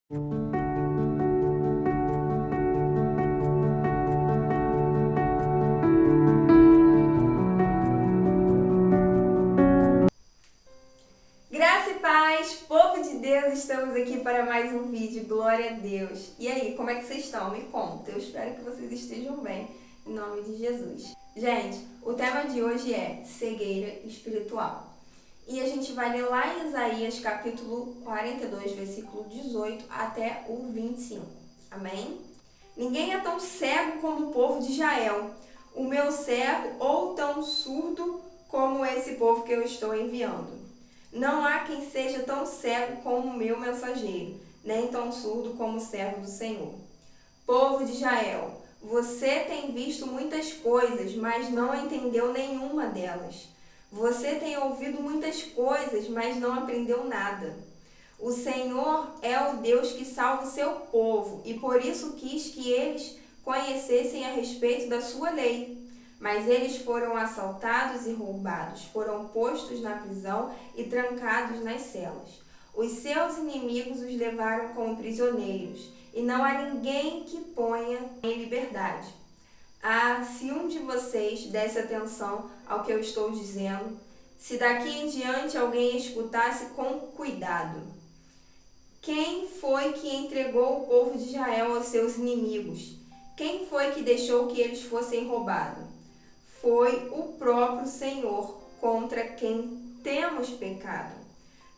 Graça e paz, povo de Deus, estamos aqui para mais um vídeo, glória a Deus. E aí, como é que vocês estão? Me conta, eu espero que vocês estejam bem, em nome de Jesus. Gente, o tema de hoje é cegueira espiritual. E a gente vai ler lá em Isaías capítulo 42, versículo 18 até o 25. Amém? Ninguém é tão cego como o povo de Israel, o meu servo, ou tão surdo como esse povo que eu estou enviando. Não há quem seja tão cego como o meu mensageiro, nem tão surdo como o servo do Senhor. Povo de Israel, você tem visto muitas coisas, mas não entendeu nenhuma delas. Você tem ouvido muitas coisas, mas não aprendeu nada. O Senhor é o Deus que salva o seu povo, e por isso quis que eles conhecessem a respeito da sua lei. Mas eles foram assaltados e roubados, foram postos na prisão e trancados nas celas. Os seus inimigos os levaram como prisioneiros, e não há ninguém que ponha em liberdade. Ah, se um de vocês desse atenção ao que eu estou dizendo, se daqui em diante alguém escutasse com cuidado. Quem foi que entregou o povo de Israel aos seus inimigos? Quem foi que deixou que eles fossem roubados? Foi o próprio Senhor, contra quem temos pecado.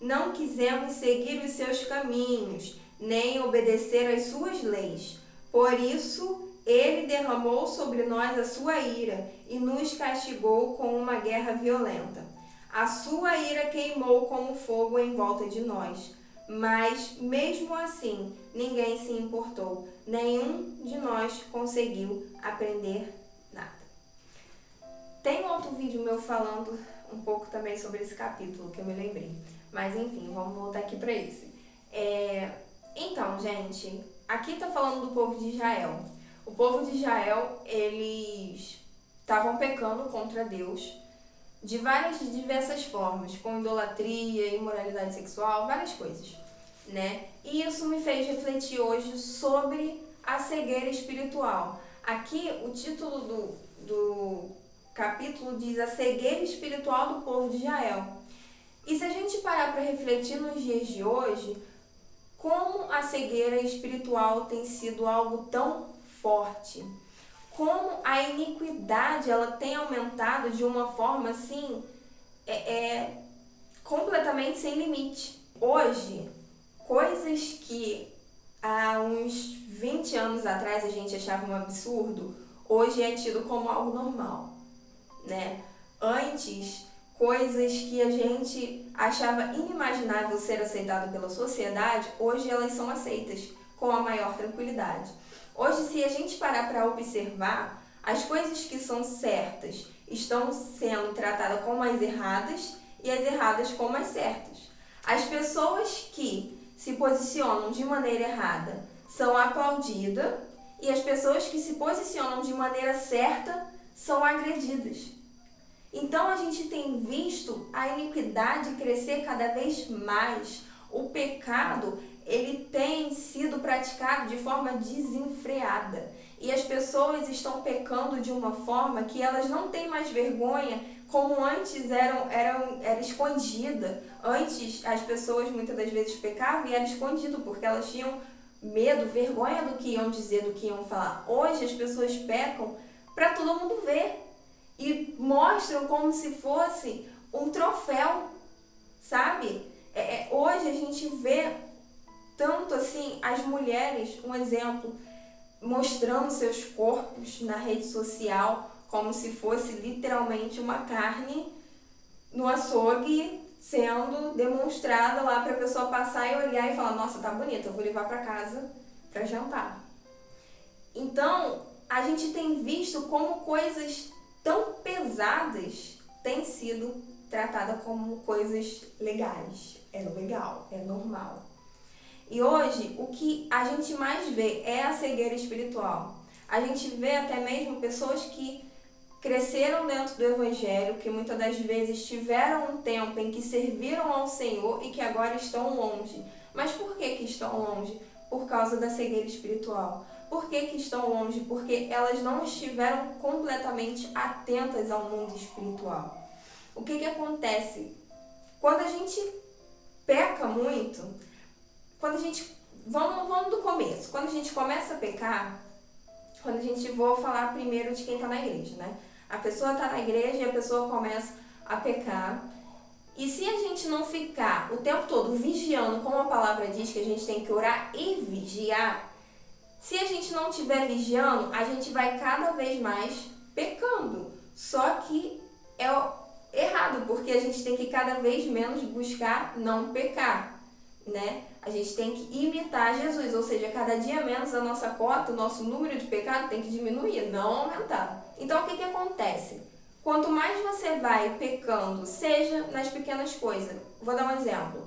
Não quisemos seguir os seus caminhos, nem obedecer às suas leis. Por isso, ele derramou sobre nós a sua ira e nos castigou com uma guerra violenta. A sua ira queimou como fogo em volta de nós. Mas, mesmo assim, ninguém se importou. Nenhum de nós conseguiu aprender nada. Tem outro vídeo meu falando um pouco também sobre esse capítulo, que eu me lembrei. Mas, enfim, vamos voltar aqui para esse. Então, gente, aqui está falando do povo de Israel. O povo de Israel, eles estavam pecando contra Deus de diversas formas, com idolatria, imoralidade sexual, várias coisas, né? E isso me fez refletir hoje sobre a cegueira espiritual. Aqui, o título do capítulo diz a cegueira espiritual do povo de Israel. E se a gente parar para refletir nos dias de hoje, como a cegueira espiritual tem sido algo tão forte, como a iniquidade ela tem aumentado de uma forma assim, completamente sem limite. Hoje, coisas que há uns 20 anos atrás a gente achava um absurdo, hoje é tido como algo normal, né? Antes, coisas que a gente achava inimaginável ser aceitado pela sociedade, hoje elas são aceitas com a maior tranquilidade. Hoje, se a gente parar para observar, as coisas que são certas estão sendo tratadas como as erradas e as erradas como as certas. As pessoas que se posicionam de maneira errada são aplaudidas e as pessoas que se posicionam de maneira certa são agredidas. Então a gente tem visto a iniquidade crescer cada vez mais. O pecado, ele tem sido praticado de forma desenfreada. E as pessoas estão pecando de uma forma que elas não têm mais vergonha, como antes era escondida. Antes as pessoas muitas das vezes pecavam e era escondido, porque elas tinham medo, vergonha do que iam dizer, do que iam falar. Hoje as pessoas pecam para todo mundo ver. E mostram como se fosse um troféu, sabe? Hoje a gente vê tanto assim as mulheres, um exemplo, mostrando seus corpos na rede social como se fosse literalmente uma carne no açougue sendo demonstrada lá para a pessoa passar e olhar e falar: nossa, tá bonita, eu vou levar para casa para jantar. Então, a gente tem visto como coisas tão pesadas têm sido tratadas como coisas legais. É legal, é normal. E hoje, o que a gente mais vê é a cegueira espiritual. A gente vê até mesmo pessoas que cresceram dentro do Evangelho, que muitas das vezes tiveram um tempo em que serviram ao Senhor e que agora estão longe. Mas por que estão longe? por causa da cegueira espiritual. Por que estão longe? Porque elas não estiveram completamente atentas ao mundo espiritual. O que acontece? Quando a gente peca muito, vamos do começo. Quando a gente começa a pecar, vou falar primeiro de quem está na igreja, né? A pessoa está na igreja e a pessoa começa a pecar. E se a gente não ficar o tempo todo vigiando, como a palavra diz que a gente tem que orar e vigiar, se a gente não estiver vigiando, a gente vai cada vez mais pecando. Só que é errado, porque a gente tem que cada vez menos buscar não pecar, né? A gente tem que imitar Jesus, ou seja, cada dia menos a nossa cota, o nosso número de pecado tem que diminuir, não aumentar. Então, o que acontece? Quanto mais você vai pecando, seja nas pequenas coisas, vou dar um exemplo.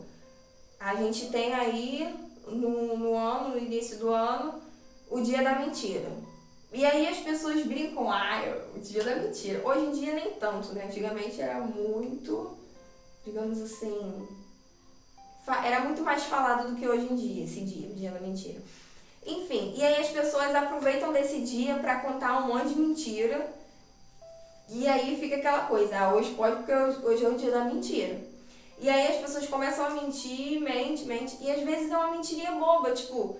A gente tem aí, no início do ano, o dia da mentira. E aí as pessoas brincam, o dia da mentira. Hoje em dia nem tanto, né? Antigamente era muito, digamos assim, era muito mais falado do que hoje em dia, esse dia, o dia da mentira. Enfim, e aí as pessoas aproveitam desse dia para contar um monte de mentira. E aí fica aquela coisa, hoje pode porque hoje é o dia da mentira. E aí as pessoas começam a mentir, mente, e às vezes é uma mentirinha boba, tipo,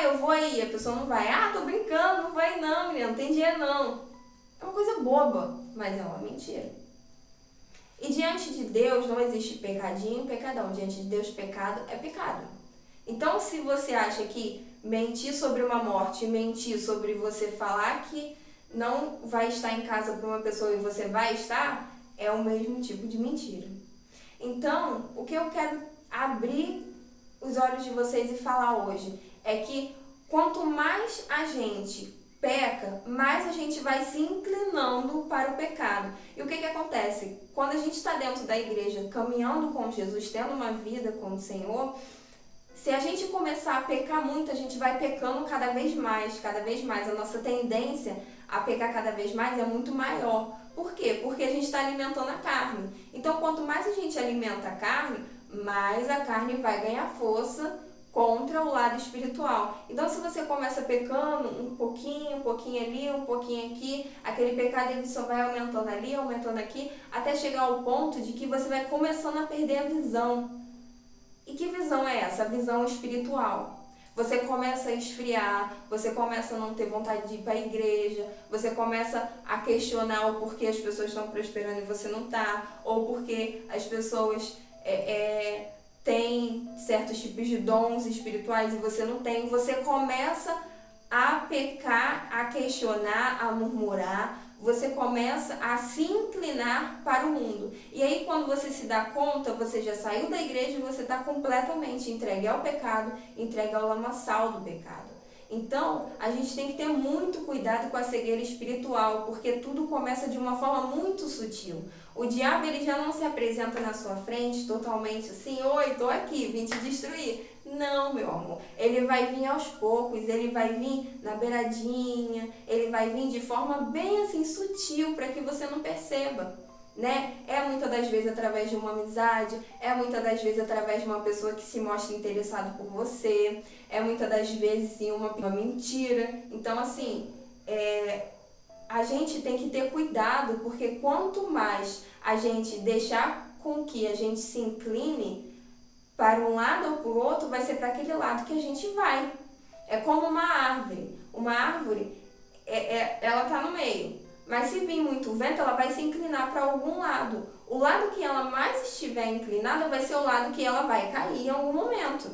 eu vou aí, a pessoa não vai. Tô brincando, não vai não, menina, não tem dinheiro não. É uma coisa boba, mas é uma mentira. E diante de Deus não existe pecadinho e pecadão. Diante de Deus, pecado é pecado. Então, se você acha que mentir sobre uma morte, mentir sobre você falar que não vai estar em casa para uma pessoa e você vai estar, é o mesmo tipo de mentira. Então, o que eu quero abrir os olhos de vocês e falar hoje é que quanto mais a gente peca, mais a gente vai se inclinando para o pecado. E o que acontece? Quando a gente está dentro da igreja, caminhando com Jesus, tendo uma vida com o Senhor, se a gente começar a pecar muito, a gente vai pecando cada vez mais. A nossa tendência a pecar cada vez mais é muito maior. Por quê? Porque a gente está alimentando a carne. Então, quanto mais a gente alimenta a carne, mais a carne vai ganhar força contra o lado espiritual. Então, se você começa pecando um pouquinho ali, um pouquinho aqui, aquele pecado ele só vai aumentando ali, aumentando aqui, até chegar ao ponto de que você vai começando a perder a visão. E que visão é essa? A visão espiritual. Você começa a esfriar, você começa a não ter vontade de ir para a igreja, você começa a questionar o porquê as pessoas estão prosperando e você não está, ou porque as pessoas têm certos tipos de dons espirituais e você não tem. Você começa a pecar, a questionar, a murmurar, você começa a se inclinar para o mundo. E aí, quando você se dá conta, você já saiu da igreja e você está completamente entregue ao pecado, entregue ao lamaçal do pecado. Então, a gente tem que ter muito cuidado com a cegueira espiritual, porque tudo começa de uma forma muito sutil. O diabo ele já não se apresenta na sua frente totalmente assim, oi, tô aqui, vim te destruir. Não, meu amor. Ele vai vir aos poucos, ele vai vir na beiradinha, ele vai vir de forma bem assim sutil para que você não perceba, né? É muitas das vezes através de uma amizade, é muitas das vezes através de uma pessoa que se mostra interessado por você, é muitas das vezes sim uma mentira. Então assim, a gente tem que ter cuidado, porque quanto mais a gente deixar com que a gente se incline para um lado ou para o outro, vai ser para aquele lado que a gente vai. É como uma árvore. Uma árvore, ela está no meio. Mas se vir muito vento, ela vai se inclinar para algum lado. O lado que ela mais estiver inclinada vai ser o lado que ela vai cair em algum momento.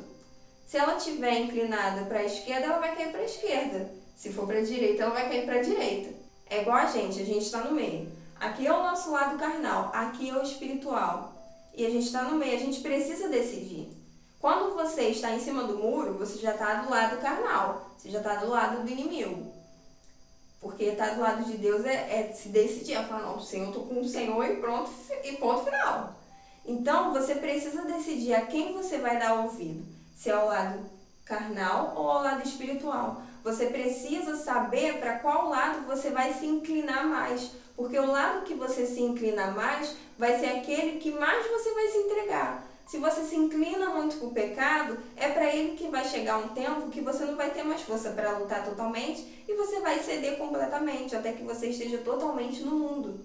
Se ela estiver inclinada para a esquerda, ela vai cair para a esquerda. Se for para a direita, ela vai cair para a direita. É igual a gente está no meio. Aqui é o nosso lado carnal, aqui é o espiritual. E a gente está no meio, a gente precisa decidir. Quando você está em cima do muro, você já está do lado carnal, você já está do lado do inimigo. Porque estar do lado de Deus é se decidir, é falar, não, Senhor, eu estou com o Senhor e pronto, e ponto final. Então, você precisa decidir a quem você vai dar ouvido, se é ao lado carnal ou ao lado espiritual. Você precisa saber para qual lado você vai se inclinar mais, porque o lado que você se inclina mais vai ser aquele que mais você vai se entregar. Se você se inclina muito para o pecado, é para ele que vai chegar um tempo que você não vai ter mais força para lutar totalmente e você vai ceder completamente, até que você esteja totalmente no mundo.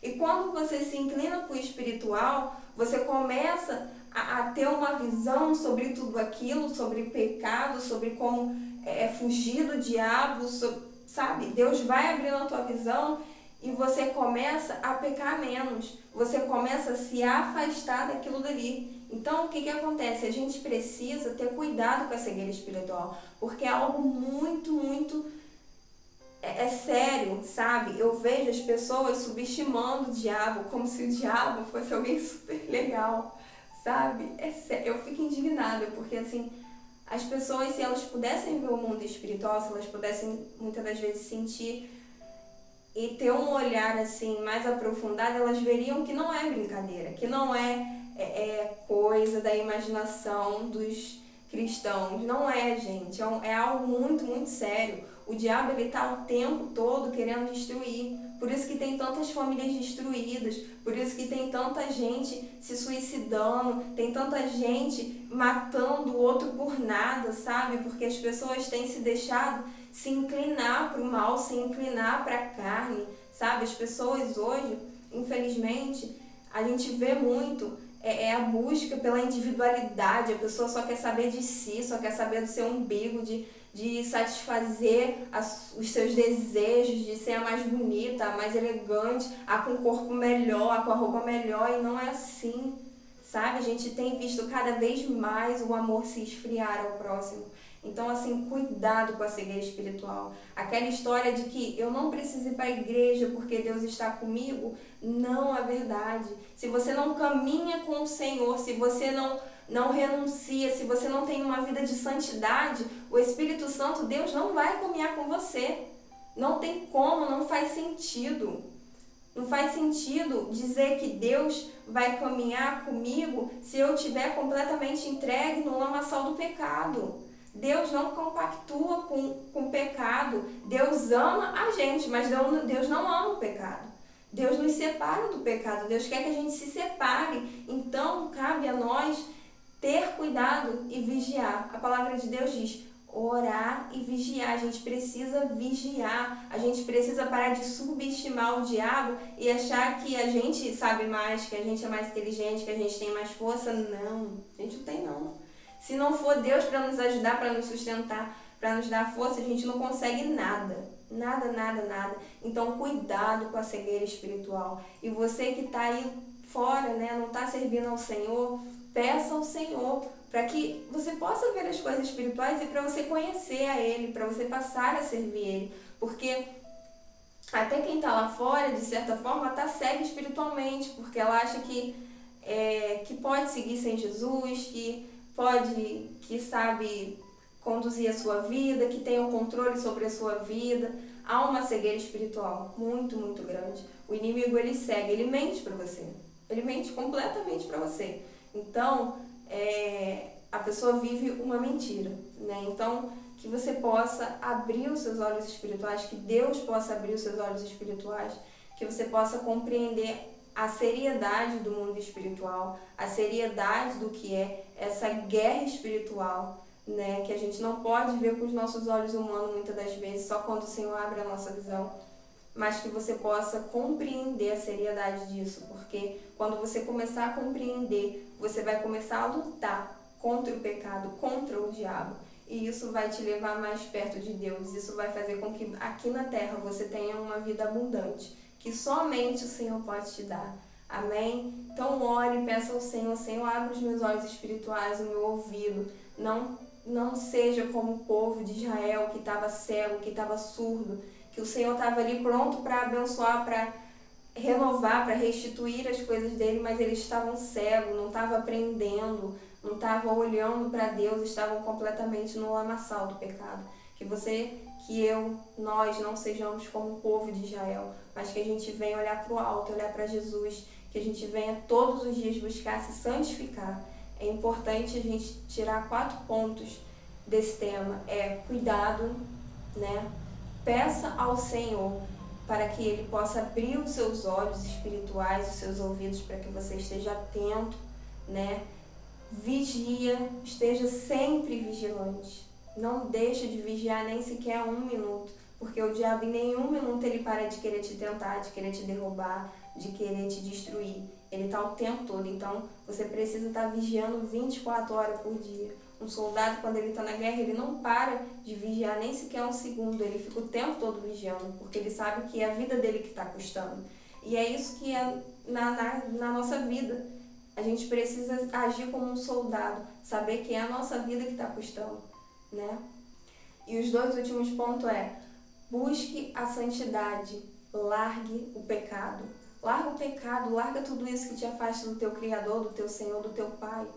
E quando você se inclina para o espiritual, você começa a ter uma visão sobre tudo aquilo, sobre pecado, sobre como fugir do diabo, sabe? Deus vai abrindo a tua visão e você começa a pecar menos, você começa a se afastar daquilo dali. Então, o que acontece? A gente precisa ter cuidado com a cegueira espiritual, porque é algo muito sério, sabe? Eu vejo as pessoas subestimando o diabo, como se o diabo fosse alguém super legal, sabe? Eu fico indignada, porque assim, as pessoas, se elas pudessem ver o mundo espiritual, se elas pudessem muitas das vezes sentir e ter um olhar assim mais aprofundado, elas veriam que não é brincadeira, que não é coisa da imaginação dos cristãos. Não é, gente. É algo muito sério. O diabo, ele está o tempo todo querendo destruir. Por isso que tem tantas famílias destruídas, por isso que tem tanta gente se suicidando, tem tanta gente matando o outro por nada, sabe? Porque as pessoas têm se deixado se inclinar para o mal, se inclinar para a carne, sabe? As pessoas hoje, infelizmente, a gente vê muito a busca pela individualidade. A pessoa só quer saber de si, só quer saber do seu umbigo, de satisfazer os seus desejos, de ser a mais bonita, a mais elegante, a com o corpo melhor, a com a roupa melhor, e não é assim, sabe? A gente tem visto cada vez mais o amor se esfriar ao próximo. Então, assim, cuidado com a cegueira espiritual. Aquela história de que eu não preciso ir para a igreja porque Deus está comigo, não é verdade. Se você não caminha com o Senhor, se você não renuncia, se você não tem uma vida de santidade, o Espírito Santo, Deus não vai caminhar com você. Não tem como, não faz sentido. Não faz sentido dizer que Deus vai caminhar comigo se eu estiver completamente entregue no lamaçal do pecado. Deus não compactua com o pecado. Deus ama a gente, mas Deus não ama o pecado. Deus nos separa do pecado. Deus quer que a gente se separe. Então, cabe a nós ter cuidado e vigiar. A palavra de Deus diz: orar e vigiar. A gente precisa vigiar. A gente precisa parar de subestimar o diabo e achar que a gente sabe mais, que a gente é mais inteligente, que a gente tem mais força. Não, a gente não tem não. Se não for Deus para nos ajudar, para nos sustentar, para nos dar força, a gente não consegue nada. Nada. Então, cuidado com a cegueira espiritual. E você que está aí fora, né, não está servindo ao Senhor, peça ao Senhor para que você possa ver as coisas espirituais e para você conhecer a Ele, para você passar a servir Ele. Porque até quem está lá fora, de certa forma, está cego espiritualmente, porque ela acha que pode seguir sem Jesus, que sabe conduzir a sua vida, que tem o controle sobre a sua vida. Há uma cegueira espiritual muito grande. O inimigo, ele cega, ele mente para você. Ele mente completamente para você. Então, a pessoa vive uma mentira, né? Então, que você possa abrir os seus olhos espirituais, que Deus possa abrir os seus olhos espirituais, que você possa compreender a seriedade do mundo espiritual, a seriedade do que é essa guerra espiritual, né? Que a gente não pode ver com os nossos olhos humanos muitas das vezes, só quando o Senhor abre a nossa visão, mas que você possa compreender a seriedade disso, porque quando você começar a compreender, você vai começar a lutar contra o pecado, contra o diabo, e isso vai te levar mais perto de Deus. Isso vai fazer com que aqui na terra você tenha uma vida abundante, que somente o Senhor pode te dar. Amém? Então ore e peça ao Senhor: Senhor, abre os meus olhos espirituais, o meu ouvido. Não seja como o povo de Israel que estava cego, que estava surdo, que o Senhor estava ali pronto para abençoar, para renovar, para restituir as coisas dele, mas eles estavam cegos, não estavam aprendendo, não estavam olhando para Deus, estavam completamente no lamaçal do pecado. Nós não sejamos como o povo de Israel, mas que a gente venha olhar para o alto, olhar para Jesus, que a gente venha todos os dias buscar se santificar. É importante a gente tirar 4 pontos desse tema. Cuidado, né? Peça ao Senhor para que Ele possa abrir os seus olhos espirituais, os seus ouvidos, para que você esteja atento, né? Vigia, esteja sempre vigilante. Não deixe de vigiar nem sequer 1 minuto, porque o diabo em nenhum minuto ele para de querer te tentar, de querer te derrubar, de querer te destruir. Ele está o tempo todo, então você precisa estar vigiando 24 horas por dia. Um soldado, quando ele está na guerra, ele não para de vigiar nem sequer 1 segundo, ele fica o tempo todo vigiando, porque ele sabe que é a vida dele que está custando. E é isso que é na nossa vida. A gente precisa agir como um soldado, saber que é a nossa vida que está custando, né? E os 2 últimos pontos busque a santidade, largue o pecado. Larga o pecado, larga tudo isso que te afasta do teu Criador, do teu Senhor, do teu Pai.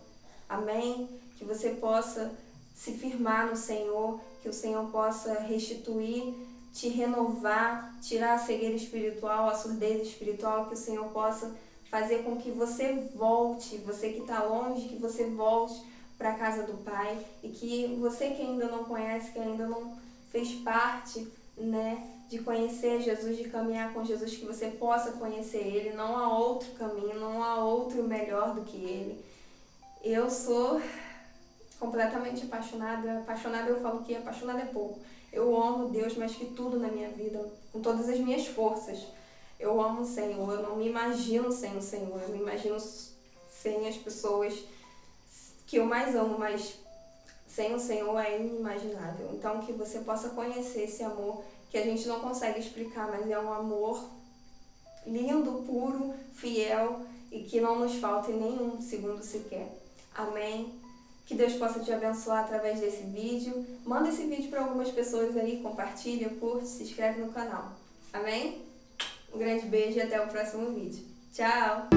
Amém? Que você possa se firmar no Senhor, que o Senhor possa restituir, te renovar, tirar a cegueira espiritual, a surdez espiritual, que o Senhor possa fazer com que você volte, você que está longe, que você volte para a casa do Pai, e que você que ainda não conhece, que ainda não fez parte, né, de conhecer Jesus, de caminhar com Jesus, que você possa conhecer Ele. Não há outro caminho, não há outro melhor do que Ele. Eu sou completamente apaixonada eu falo que apaixonada é pouco. Eu amo Deus mais que tudo na minha vida, com todas as minhas forças. Eu amo o Senhor, eu não me imagino sem o Senhor, eu me imagino sem as pessoas que eu mais amo, mas sem o Senhor é inimaginável. Então que você possa conhecer esse amor que a gente não consegue explicar, mas é um amor lindo, puro, fiel e que não nos falte nenhum segundo sequer. Amém? Que Deus possa te abençoar através desse vídeo. Manda esse vídeo para algumas pessoas aí, compartilha, curte, se inscreve no canal. Amém? Um grande beijo e até o próximo vídeo. Tchau!